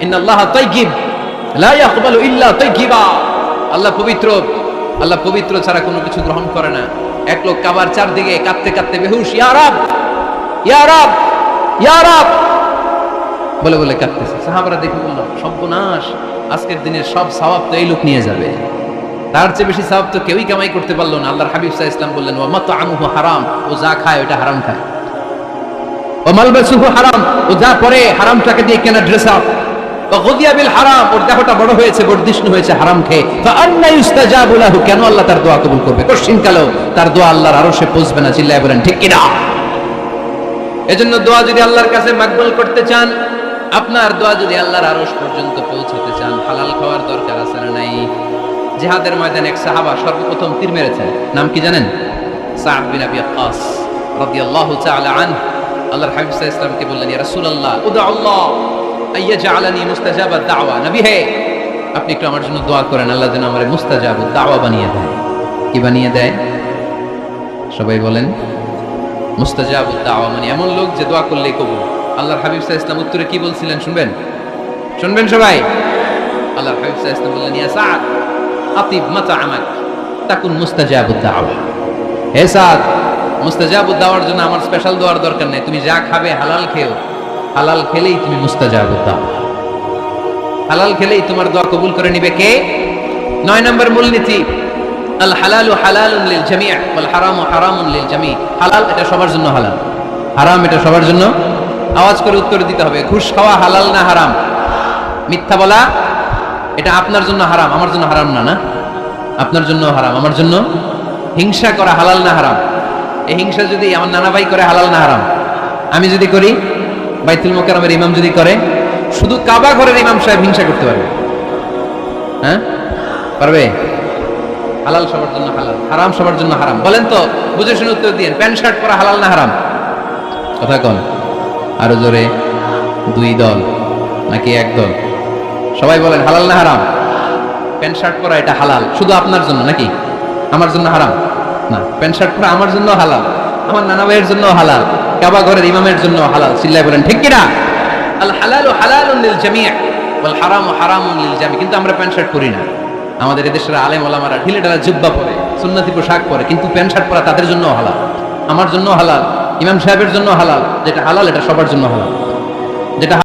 ইন্নাল্লাহা তাইয়্যিব লা ইয়াকবালু ইল্লা তাইয়্যিবা। আল্লাহ পবিত্র, আল্লাহ পবিত্র ছাড়া কোনো কিছু গ্রহণ করে না। এক লোক কাবার চারদিকে কাঁদতে কাঁদতে বেহুশ, ইয়া রাব, ইয়া রাব, ইয়া রাব বলে বলে কাঁদতেছে। সাহাবারা দেখে বলল, সর্বনাশ, আজকের দিনের সব সওয়াব তো এই লোক নিয়ে যাবে, তার চেয়ে বেশি সওয়াব তো কেউই কামাই করতে পারলো না। আল্লাহর হাবিব সাল্লাল্লাহু আলাইহি ওয়াসাল্লাম বললেন, ওয়া মাতআমুহু হারাম, ও যা খায় ওটা হারাম খায়। ওয়া মালবাসুহু হারাম, ও যা পরে হারাম টাকা দিয়ে কেনা ড্রেস আপ। ওয়া গুদিয়া বিল হারাম, ওর দেহটা বড় হয়েছে, বর্ধিষ্ণু হয়েছে হারাম খেয়ে। ফাআন্না ইউস্তাজাবু লাহু, কেন আল্লাহ তার দোয়া কবুল করবে? কোশ্চিন কালেও তার দোয়া আল্লাহর আরশে পৌঁছবে না। চিল্লায়ে বলেন ঠিক কি না? এজন্য দোয়া যদি আল্লাহর কাছে মাকবুল করতে চান, আপনার দোয়া যদি আল্লাহর আরশ পর্যন্ত পৌঁছাতে চান, হালাল খাওয়ার দরকার আছে না নাই? জিহাদের ময়দানে এক সাহাবা সর্বপ্রথম তীর মেরেছেন, নাম কি জানেন? সাদ বিন আবি ওয়াক্কাস রাদিয়াল্লাহু তাআলা আনহু। আল্লাহর হাবিব সাল্লাল্লাহু আলাইহি ওয়াসাল্লামকে বললেন, ইয়া রাসূলুল্লাহ, উদা আল্লাহ আইয়াজআলানি মুস্তাজাবাদ দাওয়া। নবী হে, আপনি একটু আমার জন্য দোয়া করেন, আল্লাহ যেন আমারে মুস্তাজাবুদ দাওয়া বানিয়ে দেয়। কি বানিয়ে দেয়? সবাই বলেন। মুস্তাজাবুদ দাওয়া মানে এমন লোক যে দোয়া করলেই কবুল। আল্লাহর হাবিব সাল্লাল্লাহু আলাইহি ওয়াসাল্লাম উত্তরে কি বলছিলেন শুনবেন? শুনবেন সবাই? আল্লাহর হাবিব সাল্লাল্লাহু আলাইহি ওয়াসাল্লাম বললেন, ইয়া সাদ আতিব মাতআমাক তাকুন মুস্তাজাবুদ দাওয়া। হে সাদ, মুস্তাজাবুদ দাওয়ার জন্য আমার স্পেশাল দোয়ার দরকার নেই, তুমি যা খাবে হালাল খেও, হালাল খেলেই তুমি মুস্তাজাবুদ দাওয়া। হালাল খেলেই তোমার দোয়া কবুল করে নিবে কে? 9 নম্বর মূলনীতি, আল হালালু হালালুন লিল জামি' ওয়াল হারামু হারামুন লিল জামি'। হালাল এটা সবার জন্য হালাল, হারাম এটা সবার জন্য। আওয়াজ করে উত্তর দিতে হবে। ঘুষ খাওয়া হালাল না হারাম? মিথ্যা বলা এটা আপনার জন্য হারাম, আমার জন্য হারাম না? না, আপনার জন্য হারাম, আমার জন্য। হিংসা করা হালাল না হারাম? এই হিংসা যদি আমার নানা ভাই করে, হালাল না হারাম? আমি যদি করি, বাইতুল মুকাররমের ইমাম যদি করে, শুধু কাবা ঘরের ইমাম সাহেব হিংসা করতে পারবে? হ্যাঁ, পারবে? হালাল সবার জন্য হালাল, হারাম সবার জন্য হারাম। বলেন তো, বুঝে শুনে উত্তর দিন। প্যান্ট শার্ট পরা হালাল না হারাম? কথা কোন? আরো জোরে। 2 দল নাকি 1 দল? সবাই বলেন হালাল না হারাম? প্যান্ট শার্ট পরা এটা হালাল শুধু আপনার জন্য, নাকি আমার জন্য হারাম? না, প্যান্ট শার্ট পরা আমার জন্য হালাল, আমার নানা ভাইয়ের জন্য হালাল, কাবা ঘরের ইমামের জন্য হালাল। চিল্লায় বলেন ঠিক কি না? আল হালালু হালালুন লিল জামি' ওয়াল হারামু হারামুন লিল জামি'। কিন্তু আমরা প্যান্ট শার্ট পরি না। আমাদের এদেশের আলেম ওলামারা ঢিলে ঢালা জুব্বা পরে, সুন্নতি পোশাক পরে, কিন্তু প্যান্ট শার্ট পরা তাদের জন্য হালাল, আমার জন্য হালাল, ইমাম সাহেবের জন্য হালাল। যেটা হালাল এটা সবার জন্য হালাল। যেটা